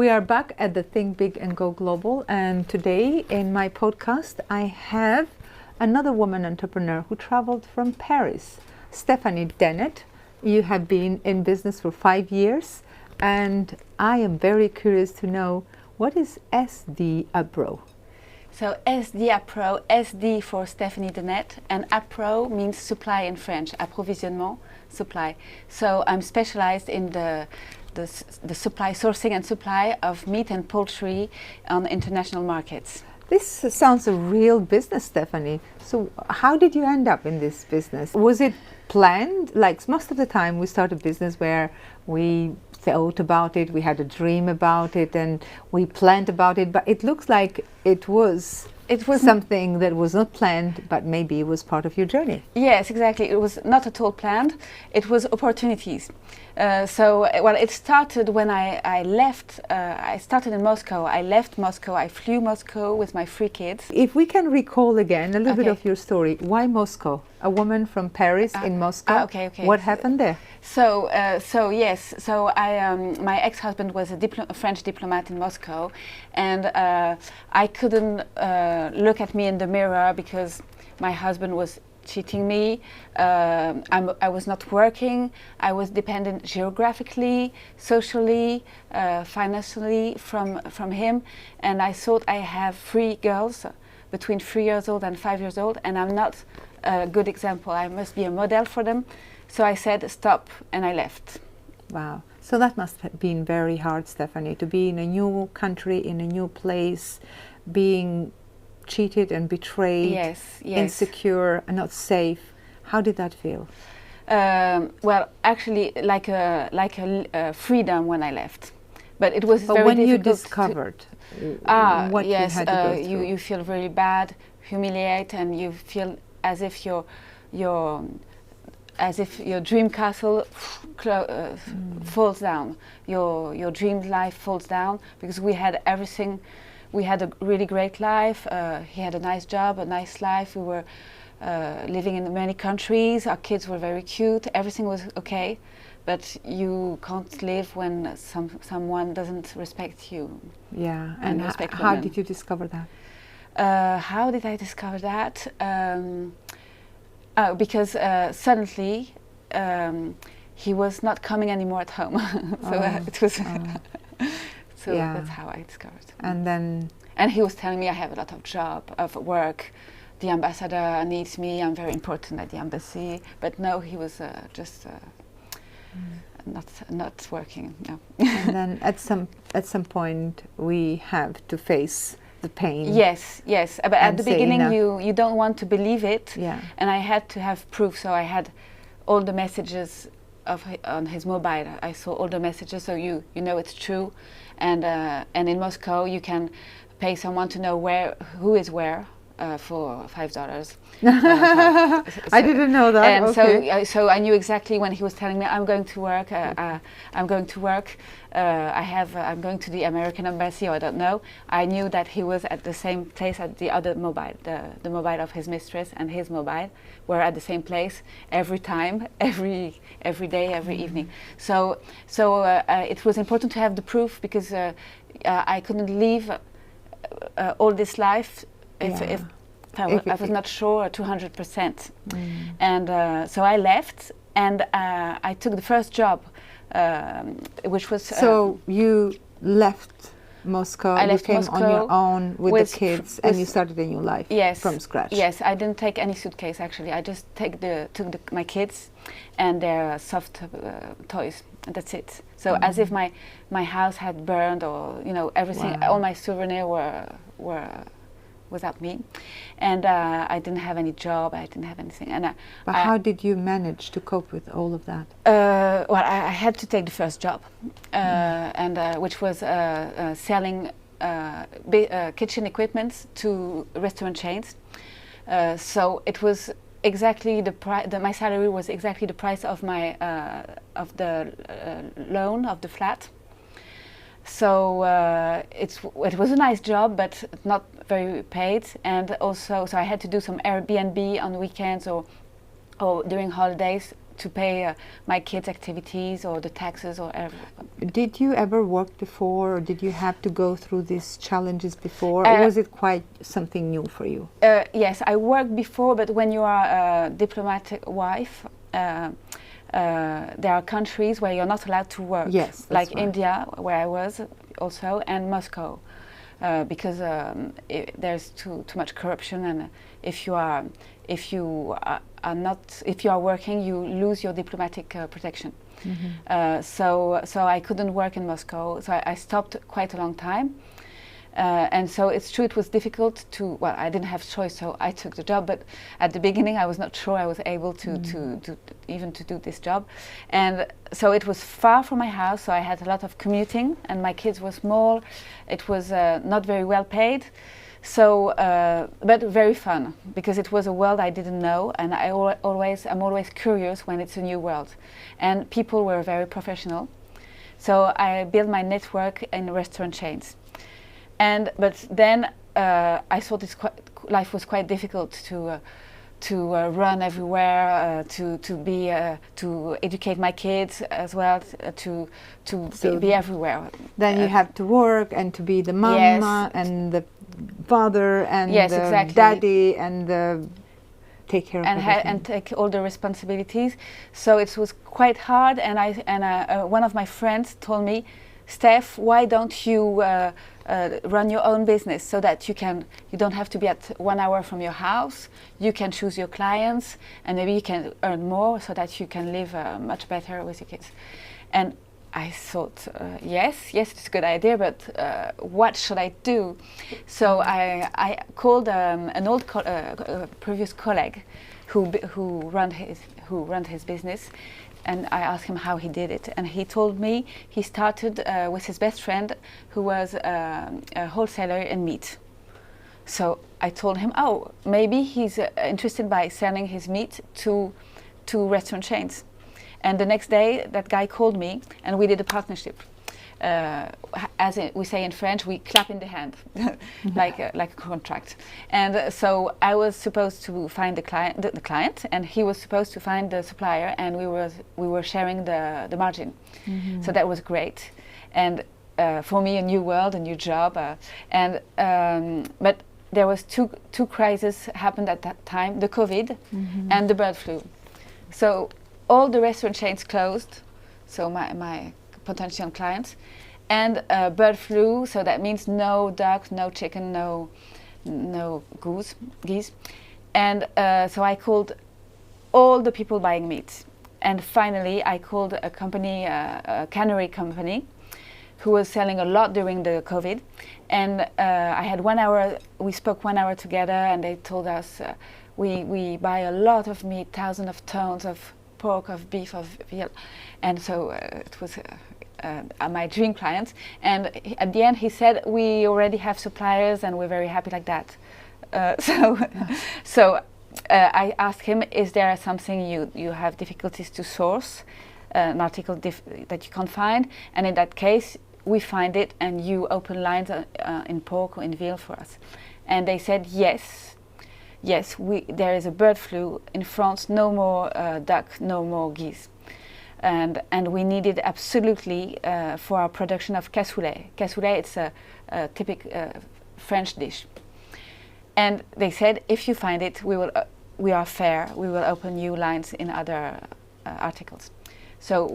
We are back at the Think Big and Go Global, and today in my podcast I have another woman entrepreneur who traveled from Paris, Stephanie Denet. You have been in business for 5 years, and I am very curious to know, what is SD Appro? So SD Appro, SD for Stephanie Denet, and Appro means supply in French, approvisionnement, supply. So I'm specialized in the supply, sourcing and supply of meat and poultry on international markets. This sounds a real business, Stephanie. So how did you end up in this business? Was it planned? Like most of the time we start a business where we thought about it, we had a dream about it, and we planned about it, but it looks like it was something that was not planned, but maybe it was part of your journey. Yes, exactly. It was not at all planned. It was opportunities. It started when I left. I started in Moscow. I left Moscow. I flew Moscow with my 3 kids. If we can recall again a little bit of your story, why Moscow? A woman from Paris in Moscow. Okay. What happened there? My ex-husband was a French diplomat in Moscow, and I couldn't look at me in the mirror because my husband was cheating me. I was not working. I was dependent geographically, socially, financially from him, and I thought I have 3 girls between 3 years old and 5 years old, and I'm not a good example. I must be a model for them. So I said stop, and I left. Wow. So that must have been very hard, Stephanie, to be in a new country, in a new place, being cheated and betrayed, yes. insecure and not safe. How did that feel? Well, actually, like a freedom when I left, but it was very when difficult. You discovered what you had to go through. You feel really bad, humiliated, and you feel as if your dream castle falls down. Your dream life falls down, because we had everything. We had a really great life. He had a nice job, a nice life. We were living in many countries. Our kids were very cute. Everything was okay, but you can't live when someone doesn't respect you. Yeah, and how did you discover that? How did I discover that? Because suddenly he was not coming anymore at home. It was. That's how I discovered. And he was telling me I have a lot of work. The ambassador needs me. I'm very important at the embassy. But no, he was just not working. No. And then at some point we have to face the pain. Yes. But at the beginning you don't want to believe it. Yeah. And I had to have proof. So I had all the messages on his mobile. I saw all the messages, so you know it's true. And in Moscow you can pay someone to know who is where for $5. I didn't know that. And okay. so I knew exactly when he was telling me I'm going to work. I'm going to work. I'm going to the American embassy, or I don't know. I knew that he was at the same place at the other mobile. The mobile of his mistress and his mobile were at the same place every time, every day, every evening. So it was important to have the proof, because I couldn't leave all this life if I was not sure 200%. And so I left, and I took the first job, which was. So you left Moscow. I left you came Moscow on your own with the kids, and you started a new life. Yes, from scratch. Yes, I didn't take any suitcase. Actually, I just took my kids and their soft toys. And that's it. So as if my house had burned, or everything. Wow. All my souvenirs were without me, and I didn't have any job. I didn't have anything. And but how did you manage to cope with all of that? Well, I had to take the first job, which was selling kitchen equipment to restaurant chains. So it was exactly my salary was exactly the price of my the loan of the flat. So it was a nice job, but not very paid, and also so I had to do some Airbnb on weekends or during holidays to pay my kids' activities or the taxes or everything. Did you ever work before, or did you have to go through these challenges before, or was it quite something new for you? Yes, I worked before, but when you are a diplomatic wife, there are countries where you're not allowed to work. Yes, like right. India, where I was also, and Moscow, because there's too much corruption, and if you are working, you lose your diplomatic protection. So I couldn't work in Moscow, so I stopped quite a long time. And so it's true, it was difficult to, well, I didn't have choice, so I took the job, but at the beginning I was not sure I was able to do this job. And so it was far from my house, so I had a lot of commuting, and my kids were small. It was not very well paid, so but very fun, because it was a world I didn't know, and I'm always curious when it's a new world. And people were very professional, so I built my network in restaurant chains. But then I thought life was quite difficult to run everywhere, to educate my kids as well, to be everywhere. Then you have to work and to be the mama and the father and the daddy and take care of everything. And take all the responsibilities. So it was quite hard. And one of my friends told me, Steph, why don't you run your own business, so that you don't have to be at 1 hour from your house. You can choose your clients, and maybe you can earn more, so that you can live much better with your kids. And I thought, yes, it's a good idea, but what should I do? So I called an old previous colleague who ran his business. And I asked him how he did it, and he told me he started with his best friend, who was a wholesaler in meat. So I told him, oh, maybe he's interested by selling his meat to restaurant chains. And the next day, that guy called me, and we did a partnership. As we say in French, we clap in the hand, like a contract. And so I was supposed to find the client, and he was supposed to find the supplier, and we were sharing the margin. So that was great, and for me, a new world, a new job. But there was two crises happened at that time: the COVID and the bird flu. So all the restaurant chains closed. So my potential clients, and bird flu, so that means no duck, no chicken, no geese. And so I called all the people buying meat, and finally I called a company, a cannery company, who was selling a lot during the COVID, and I had 1 hour, we spoke 1 hour together, and they told us we buy a lot of meat, thousands of tons of pork, of beef, of veal, and so it was my dream client. And at the end he said, we already have suppliers and we're very happy like that. So I asked him, is there something you have difficulties to source, an article that you can't find, and in that case we find it and you open lines in pork or in veal for us. And they said yes, there is a bird flu in France, no more duck, no more geese. And we need it absolutely for our production of cassoulet. Cassoulet, it's a typical French dish. And they said, if you find it, we are fair. We will open new lines in other articles. So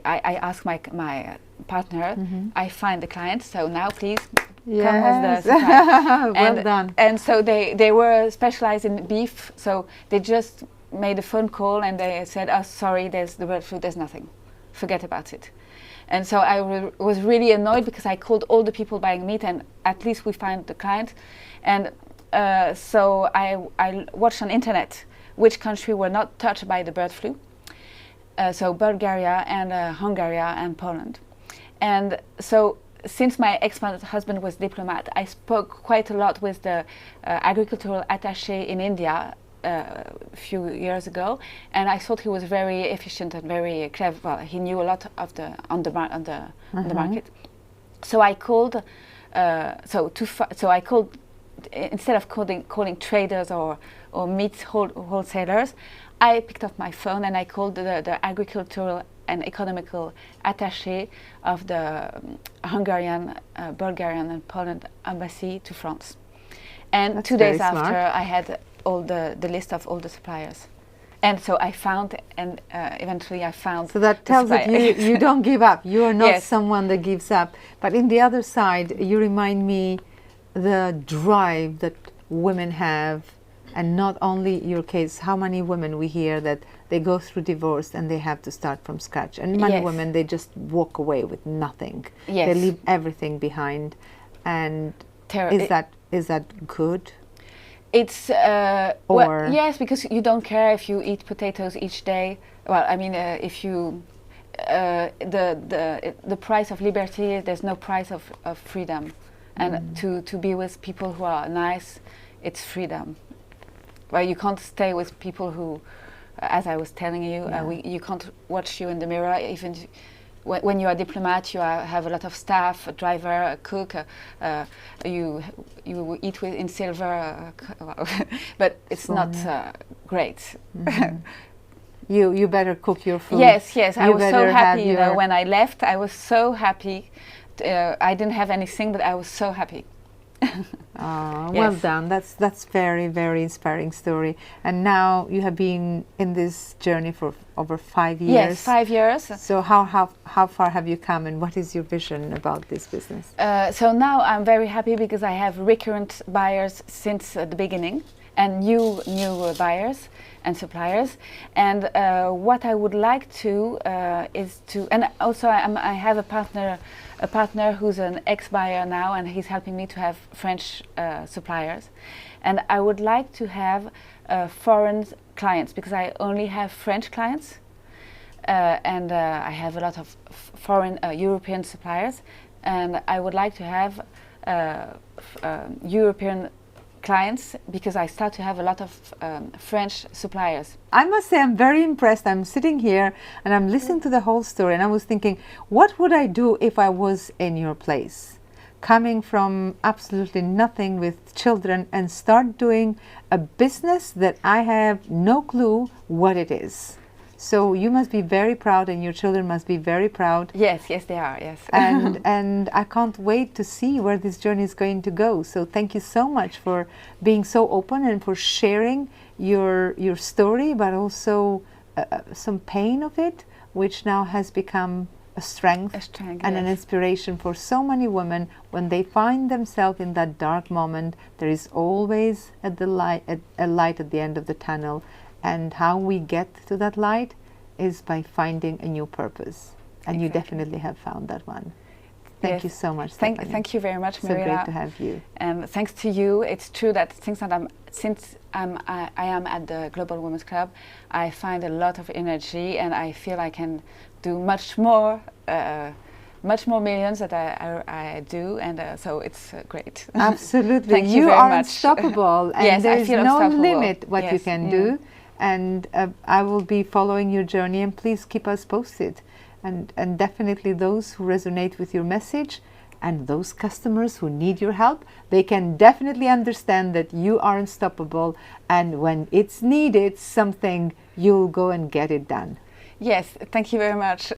I asked my partner. I find the client. So now, please come with the supply. Well done. And so they were specialized in beef. So they just made a phone call and they said, oh, sorry, there's the bird flu, there's nothing, forget about it. And so I was really annoyed, because I called all the people buying meat, and at least we found the client. And so I watched on internet which country were not touched by the bird flu. So Bulgaria and Hungary and Poland. And so since my ex-husband was diplomat, I spoke quite a lot with the agricultural attaché in India a few years ago, and I thought he was very efficient and very clever. Well, he knew a lot of on the market. So I called. So I called instead of calling traders or meat wholesalers, I picked up my phone and I called the agricultural and economical attaché of the Hungarian, Bulgarian and Poland embassy to France. And That's 2 days very after, smart. I had all the list of all the suppliers. And so I found, and eventually I found. So that the tells that supplier. you don't give up. You are not Yes. someone that gives up. But in the other side, you remind me the drive that women have, and not only your case. How many women we hear that they go through divorce and they have to start from scratch, and many Yes. women, they just walk away with nothing. Yes. They leave everything behind. And is that good? It's Or- yes, because you don't care if you eat potatoes each day. Well, I mean, if you the price of liberty, there's no price of freedom, and to be with people who are nice, it's freedom. Well, you can't stay with people who, as I was telling you, you can't watch you in the mirror. Even when you are a diplomat, you have a lot of staff, a driver, a cook. You eat in silver, but it's not great. You better cook your food. Yes, I You was so better happy. have You know, your- when I left, I was so happy. I didn't have anything, but I was so happy. Well Yes. done. That's very, very inspiring story. And now you have been in this journey for over 5 years. Yes, 5 years. So how far have you come, and what is your vision about this business? So now I'm very happy because I have recurrent buyers since the beginning, and new buyers and suppliers. And what I would like to is to, and also I have a partner who's an ex-buyer now, and he's helping me to have French suppliers. And I would like to have foreign clients, because I only have French clients, and I have a lot of foreign European suppliers, and I would like to have European clients, because I start to have a lot of French suppliers. I must say I'm very impressed. I'm sitting here and I'm listening to the whole story, and I was thinking, what would I do if I was in your place? Coming from absolutely nothing with children and start doing a business that I have no clue what it is. So you must be very proud, and your children must be very proud. Yes, they are, yes. And I can't wait to see where this journey is going to go. So thank you so much for being so open and for sharing your story, but also some pain of it, which now has become a strength, and an yes. inspiration for so many women. When they find themselves in that dark moment, there is always a light at the end of the tunnel. And how we get to that light is by finding a new purpose. And you definitely have found that one. Thank you so much, Stephanie. Thank you very much, So Mirela. great to have you. And thanks to you, it's true that since I am at the Global Women's Club, I find a lot of energy, and I feel I can do much more millions that I do, and so it's great. Absolutely. Thank you very are much. unstoppable, and Yes, I there is feel no unstoppable. limit what you Yes, can do. And I will be following your journey, and please keep us posted. And definitely those who resonate with your message, and those customers who need your help, they can definitely understand that you are unstoppable, and when it's needed something, you'll go and get it done. Yes, thank you very much.